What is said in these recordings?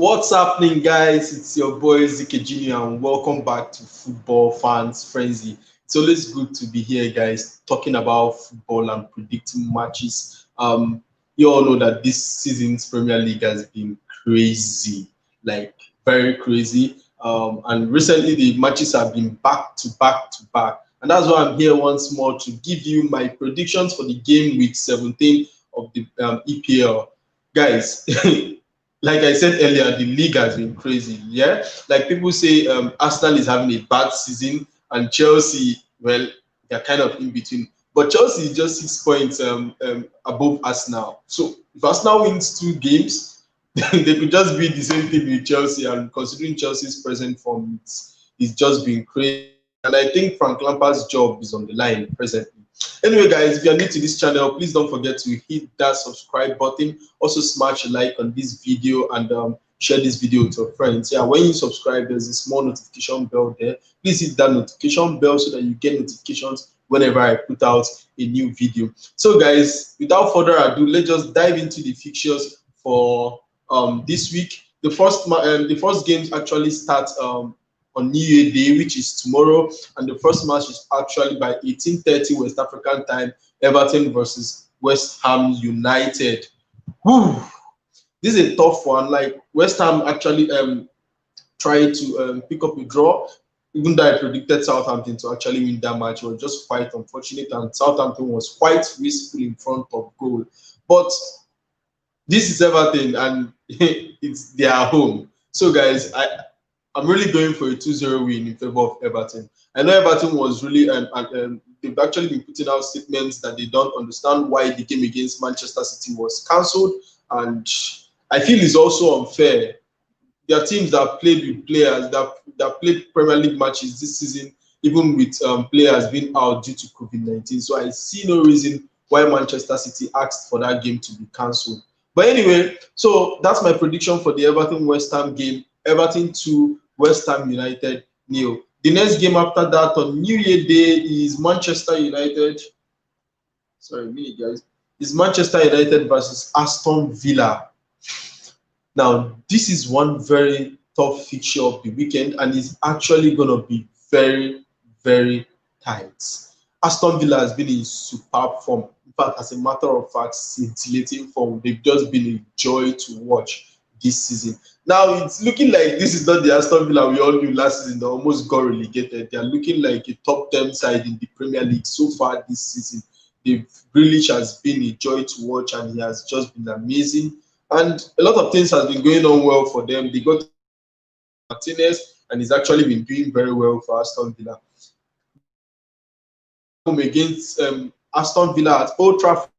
What's happening, guys? It's your boy Zike Jr. and welcome back to Football Fans Frenzy. It's always good to be here, guys, talking about football and predicting matches. You all know that this season's Premier League has been crazy, like very crazy. And recently the matches have been back to back to back, and that's why I'm here once more to give you my predictions for the game week 17 of the EPL, guys. Like I said earlier, the league has been crazy. Yeah, like people say, Arsenal is having a bad season, and Chelsea, well, they're kind of in between. But Chelsea is just 6 points above Arsenal. So if Arsenal wins 2 games, they could just be the same thing with Chelsea. And considering Chelsea's present form, it's just been crazy. And I think Frank Lampard's job is on the line presently. Anyway, guys, if you're new to this channel, please don't forget to hit that subscribe button. Also, smash a like on this video and share this video with your friends. Yeah, when you subscribe, there's a small notification bell there. Please hit that notification bell so that you get notifications whenever I put out a new video. So, guys, without further ado, let's just dive into the fixtures for this week. The first games actually start on New Year Day, which is tomorrow, and the first match is actually by 18:30 West African time, Everton versus West Ham United. Whew. This is a tough one. Like West Ham actually tried to pick up a draw, even though I predicted Southampton to actually win that match. It was just quite unfortunate, and Southampton was quite wasteful in front of goal. But this is Everton, and it's their home. So, guys, I'm really going for a 2-0 win in favor of Everton. I know Everton was really, they've actually been putting out statements that they don't understand why the game against Manchester City was cancelled. And I feel it's also unfair. There are teams that played with players that played Premier League matches this season, even with players being out due to COVID-19. So I see no reason why Manchester City asked for that game to be cancelled. But anyway, so that's my prediction for the Everton-West Ham game. Everton 2, West Ham United 0. The next game after that on New Year Day is Manchester United. Sorry, me guys. Is Manchester United versus Aston Villa. Now, this is one very tough fixture of the weekend, and it's actually going to be very, very tight. Aston Villa has been in superb form. In fact, as a matter of fact, scintillating form. They've just been a joy to watch this season. Now, it's looking like this is not the Aston Villa we all knew last season. They almost got relegated. They are looking like a top 10 side in the Premier League so far this season. Grealish has been a joy to watch, and he has just been amazing. And a lot of things has been going on well for them. They got Martinez, and he's actually been doing very well for Aston Villa. Against Aston Villa at Old Trafford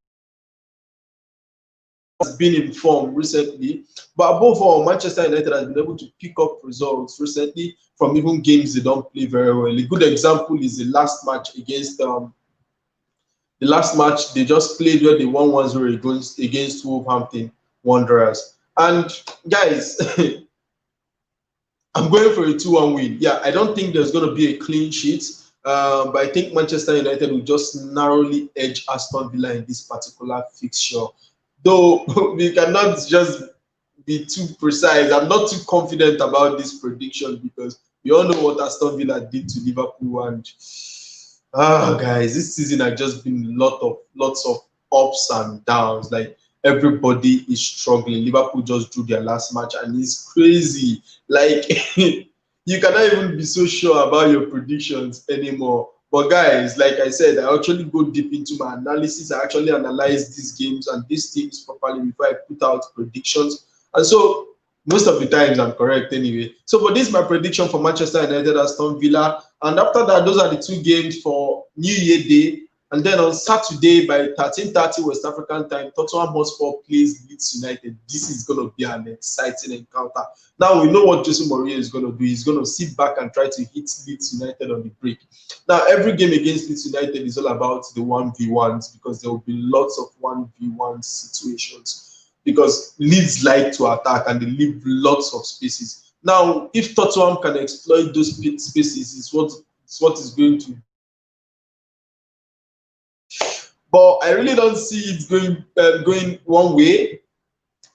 has been in form recently, but above all, Manchester United has been able to pick up results recently from even games they don't play very well. A good example is the last match against the last match they just played where they won 1-0 against Wolverhampton Wanderers. And guys, I'm going for a 2-1 win. Yeah, I don't think there's going to be a clean sheet, but I think Manchester United will just narrowly edge Aston Villa in this particular fixture. Though we cannot just be too precise. I'm not too confident about this prediction because we all know what Aston Villa did to Liverpool, and guys, this season has just been lots of ups and downs. Like everybody is struggling. Liverpool just drew their last match, and it's crazy. Like you cannot even be so sure about your predictions anymore. But guys, like I said, I actually go deep into my analysis. I actually analyze these games and these teams properly before I put out predictions. And so most of the times I'm correct anyway. So for this, my prediction for Manchester United, Aston Villa. And after that, those are the 2 games for New Year Day. And then on Saturday by 13:30 West African time, Tottenham Hotspur plays Leeds United. This is going to be an exciting encounter. Now, we know what Jose Mourinho is going to do. He's going to sit back and try to hit Leeds United on the break. Now, every game against Leeds United is all about the 1v1s because there will be lots of 1v1 situations because Leeds like to attack and they leave lots of spaces. Now, if Tottenham can exploit those spaces, it's what is going to. But I really don't see it going one way.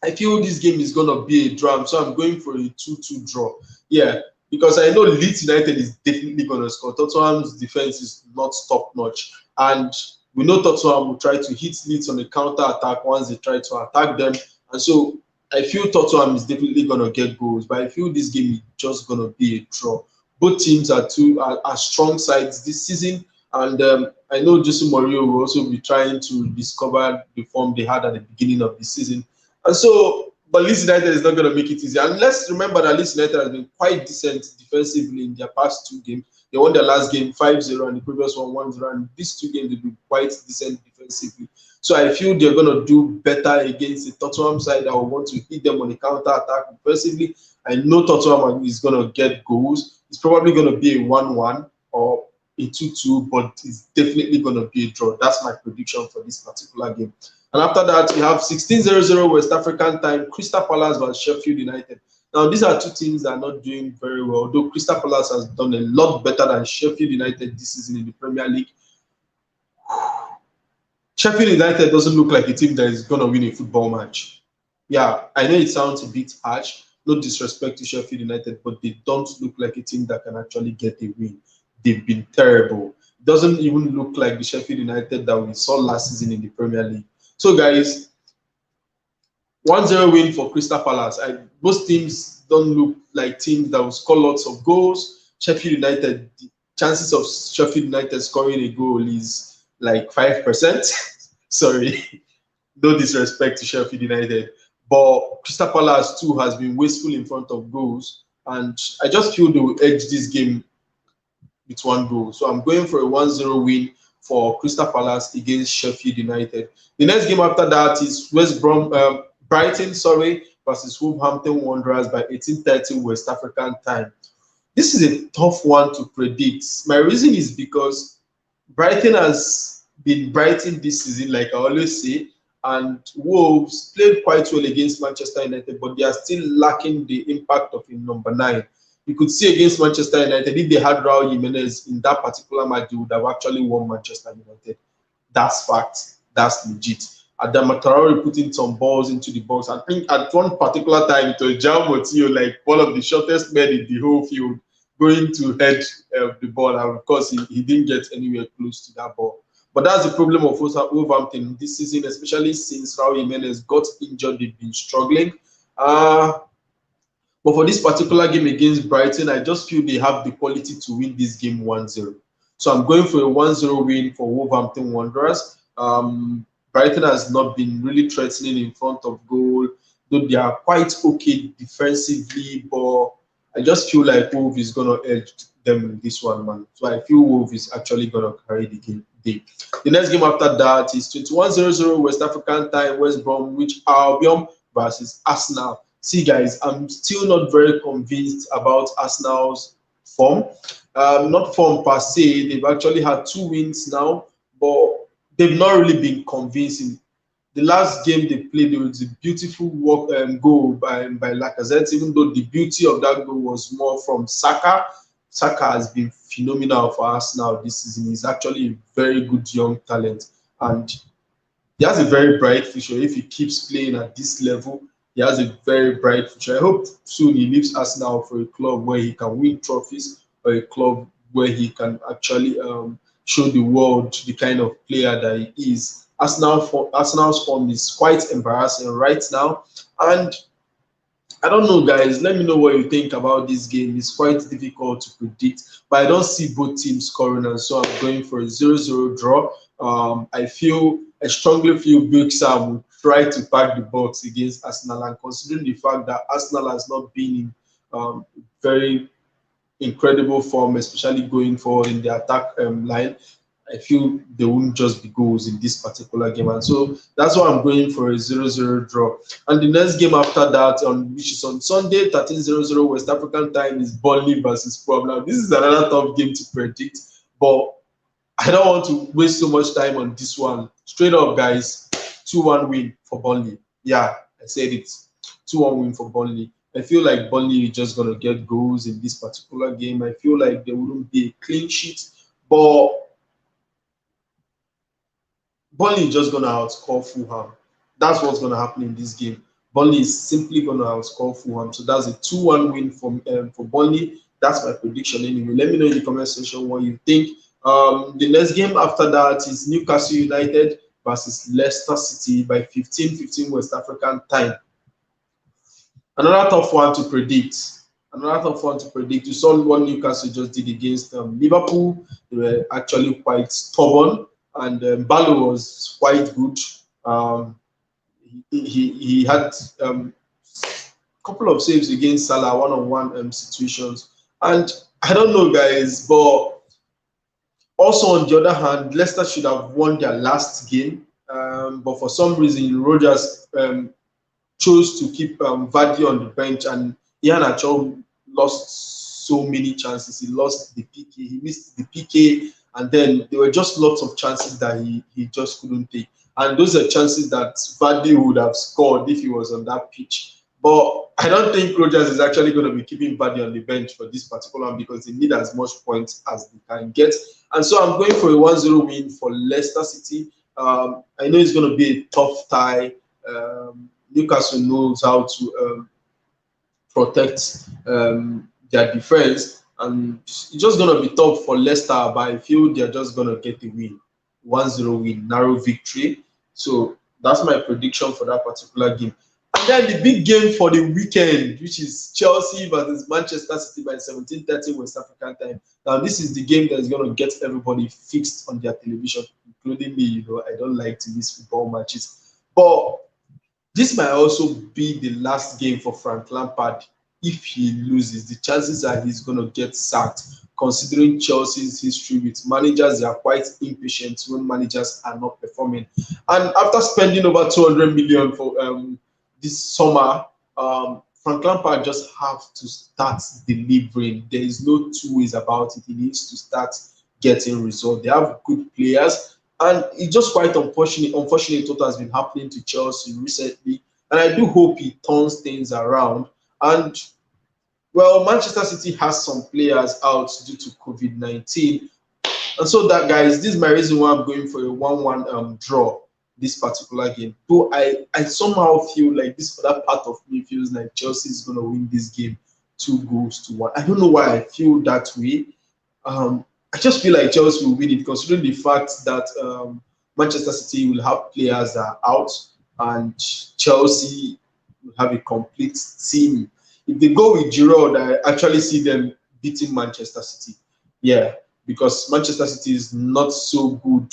I feel this game is going to be a draw, so I'm going for a 2-2 draw. Yeah, because I know Leeds United is definitely going to score. Tottenham's defense is not top-notch. And we know Tottenham will try to hit Leeds on the counter-attack once they try to attack them. And so I feel Tottenham is definitely going to get goals. But I feel this game is just going to be a draw. Both teams are strong sides this season. And I know Jose Mourinho will also be trying to discover the form they had at the beginning of the season. And so, but Leeds United is not going to make it easy. And let's remember that Leeds United has been quite decent defensively in their past 2 games. They won their last game 5-0 and the previous one 1-0. And these 2 games they've been quite decent defensively. So I feel they're going to do better against the Tottenham side that will want to hit them on the counter attack defensively. I know Tottenham is going to get goals. It's probably going to be a 1-1 or a 2-2, but it's definitely going to be a draw. That's my prediction for this particular game. And after that, we have 16:00 West African time, Crystal Palace vs Sheffield United. Now, these are 2 teams that are not doing very well, although Crystal Palace has done a lot better than Sheffield United this season in the Premier League. Sheffield United doesn't look like a team that is going to win a football match. Yeah, I know it sounds a bit harsh, no disrespect to Sheffield United, but they don't look like a team that can actually get a win. They've been terrible. It doesn't even look like the Sheffield United that we saw last season in the Premier League. So, guys, 1-0 win for Crystal Palace. Most teams don't look like teams that will score lots of goals. Sheffield United, the chances of Sheffield United scoring a goal is like 5%. Sorry, no disrespect to Sheffield United. But Crystal Palace too has been wasteful in front of goals. And I just feel they will edge this game with 1 goal. So I'm going for a 1-0 win for Crystal Palace against Sheffield United. The next game after that is Brighton versus Wolverhampton Wanderers by 18:30 West African time. This is a tough one to predict. My reason is because Brighton has been Brighton this season, like I always say, and Wolves played quite well against Manchester United, but they are still lacking the impact of a number 9. You could see against Manchester United, if they had Raul Jimenez in that particular match, they would have actually won Manchester United. That's fact. That's legit. Adama Traore putting some balls into the box. I think at one particular time, it was Jao Motinho, like one of the shortest men in the whole field, going to head the ball. And of course, he didn't get anywhere close to that ball. But that's the problem of Wolverhampton this season, especially since Raul Jimenez got injured. They've been struggling. But for this particular game against Brighton, I just feel they have the quality to win this game 1-0. So I'm going for a 1-0 win for Wolverhampton Wanderers. Brighton has not been really threatening in front of goal, though they are quite okay defensively, but I just feel like Wolves is going to edge them in this one, man. So I feel Wolves is actually going to carry the game. The next game after that is 21:00 West African time, West Bromwich Albion versus Arsenal. See, guys, I'm still not very convinced about Arsenal's form. Not form per se. They've actually had 2 wins now, but they've not really been convincing. The last game they played, there was a beautiful goal by Lacazette, even though the beauty of that goal was more from Saka. Saka has been phenomenal for Arsenal this season. He's actually a very good young talent, and he has a very bright future. If he keeps playing at this level, he has a very bright future. I hope soon he leaves Arsenal for a club where he can win trophies, or a club where he can actually show the world the kind of player that he is. Arsenal's form is quite embarrassing right now, and I don't know, guys. Let me know what you think about this game. It's quite difficult to predict, but I don't see both teams scoring, and so I'm going for a 0-0 draw. I strongly feel Big Sam will try to pack the box against Arsenal, and considering the fact that Arsenal has not been in very incredible form, especially going forward in the attack line, I feel there won't just be goals in this particular game. And so that's why I'm going for a 0-0 draw. And the next game after that, which is on Sunday, 13:00 West African time, is Burnley versus Fulham. Now, this is another tough game to predict, but I don't want to waste so much time on this one. Straight up, guys, 2-1 win for Burnley. Yeah, I said it. 2-1 win for Burnley. I feel like Burnley is just going to get goals in this particular game. I feel like there wouldn't be a clean sheet, but Burnley is just going to outscore Fulham. That's what's going to happen in this game. Burnley is simply going to outscore Fulham. So that's a 2-1 win for Burnley. That's my prediction anyway. Let me know in the comment section what you think. The next game after that is Newcastle United versus Leicester City by 15:15 West African time. Another tough one to predict. You saw what Newcastle just did against Liverpool. They were actually quite stubborn, and Balo was quite good. He had a couple of saves against Salah, one-on-one situations. And I don't know, guys, but also on the other hand, Leicester should have won their last game. But for some reason, Rodgers chose to keep Vardy on the bench, and Ian Achol lost so many chances. He lost the PK, he missed the PK, and then there were just lots of chances that he just couldn't take. And those are chances that Vardy would have scored if he was on that pitch. But I don't think Rodgers is actually going to be keeping Vardy on the bench for this particular one because they need as much points as they can get. And so I'm going for a 1-0 win for Leicester City. I know it's going to be a tough tie. Newcastle knows how to protect their defense, and it's just going to be tough for Leicester, but I feel they're just going to get the win. 1-0 win, narrow victory. So that's my prediction for that particular game. And then the big game for the weekend, which is Chelsea versus Manchester City by 17:30 West African time. Now, this is the game that's going to get everybody fixed on their television, including me. You know, I don't like to miss football matches. But this might also be the last game for Frank Lampard if he loses. The chances are he's going to get sacked. Considering Chelsea's history with managers, they are quite impatient when managers are not performing. And after spending over 200 million for this summer, Frank Lampard just have to start delivering. There is no two ways about it. He needs to start getting results. They have good players, and it's just quite unfortunate what has been happening to Chelsea recently. And I do hope he turns things around. And well, Manchester City has some players out due to COVID-19. And so that, guys, this is my reason why I'm going for a 1-1 draw this particular game. Though I somehow feel like this other part of me feels like Chelsea is going to win this game 2-1. I don't know why I feel that way. I just feel like Chelsea will win it, considering the fact that Manchester City will have players that are out and Chelsea will have a complete team. If they go with Giroud, I actually see them beating Manchester City. Yeah, because Manchester City is not so good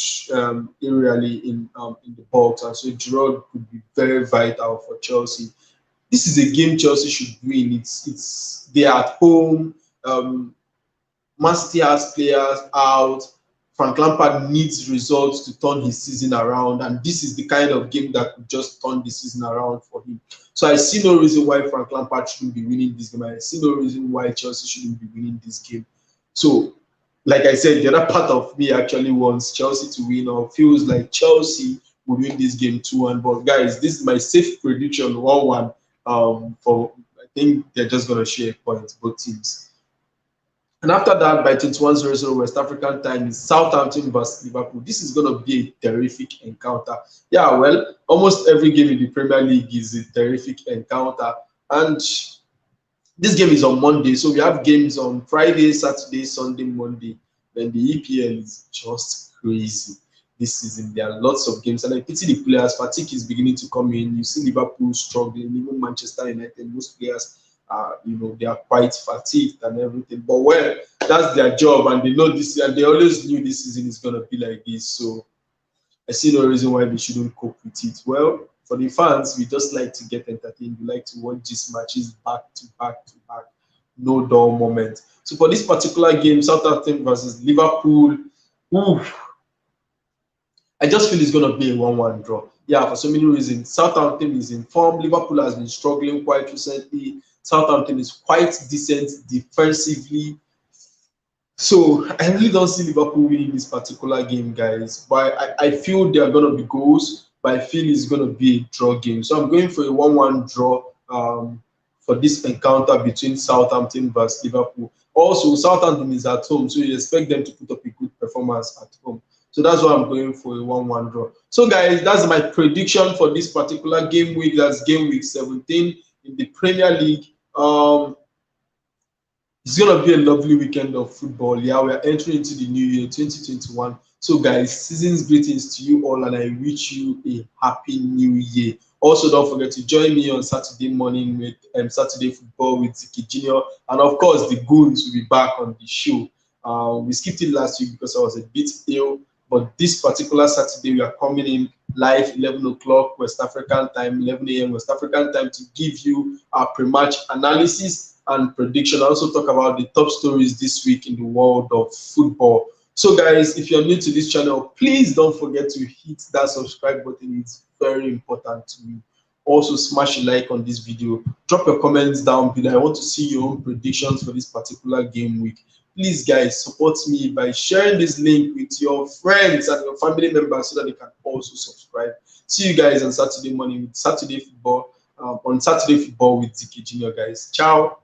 aerially in the box, and so Giroud could be very vital for Chelsea. This is a game Chelsea should win. It's they are at home. Man City has players out. Frank Lampard needs results to turn his season around, and this is the kind of game that could just turn the season around for him. So I see no reason why Frank Lampard shouldn't be winning this game. I see no reason why Chelsea shouldn't be winning this game. So, like I said, the other part of me actually wants Chelsea to win, or feels like Chelsea will win this game 2-1. But guys, this is my safe prediction 1-1. For I think they're just gonna share points, both teams. And after that, by 21:00 West African time, is Southampton vs Liverpool. This is going to be a terrific encounter. Yeah, well, almost every game in the Premier League is a terrific encounter. And this game is on Monday, so we have games on Friday, Saturday, Sunday, Monday. Then the EPL is just crazy this season. There are lots of games, and I pity the players. Fatigue is beginning to come in. You see Liverpool struggling, even Manchester United, most players they are quite fatigued and everything. But well, that's their job, and they know this, and they always knew this season is going to be like this. So I see no reason why they shouldn't cope with it. Well, for the fans, we just like to get entertained. We like to watch these matches back to back to back, no dull moment. So for this particular game, Southampton versus Liverpool, I just feel it's going to be a 1-1 draw. Yeah, for so many reasons. Southampton is in form. Liverpool has been struggling quite recently. Southampton is quite decent defensively. So I really don't see Liverpool winning this particular game, guys. But I feel there are going to be goals, but I feel it's going to be a draw game. So I'm going for a 1-1 draw for this encounter between Southampton versus Liverpool. Also, Southampton is at home, so you expect them to put up a good performance at home. So that's why I'm going for a 1-1 draw. So guys, that's my prediction for this particular game week. That's game week 17 in the Premier League. It's gonna be a lovely weekend of football. Yeah, we are entering into the new year 2021. So guys, season's greetings to you all, and I wish you a happy new year. Also, don't forget to join me on Saturday morning with Saturday football with Ziki Junior, and of course the goons will be back on the show. We skipped it last week because I was a bit ill, but this particular Saturday we are coming in live 11 o'clock West African time, 11 a.m. West African time, to give you our pre-match analysis and prediction. I also talk about the top stories this week in the world of football. So guys, if you're new to this channel, please don't forget to hit that subscribe button. It's very important to me. Also, smash a like on this video. Drop your comments down below. I want to see your own predictions for this particular game week. Please guys, support me by sharing this link with your friends and your family members so that they can also subscribe. See you guys on Saturday morning with Saturday football, with Ziki Junior, guys. Ciao.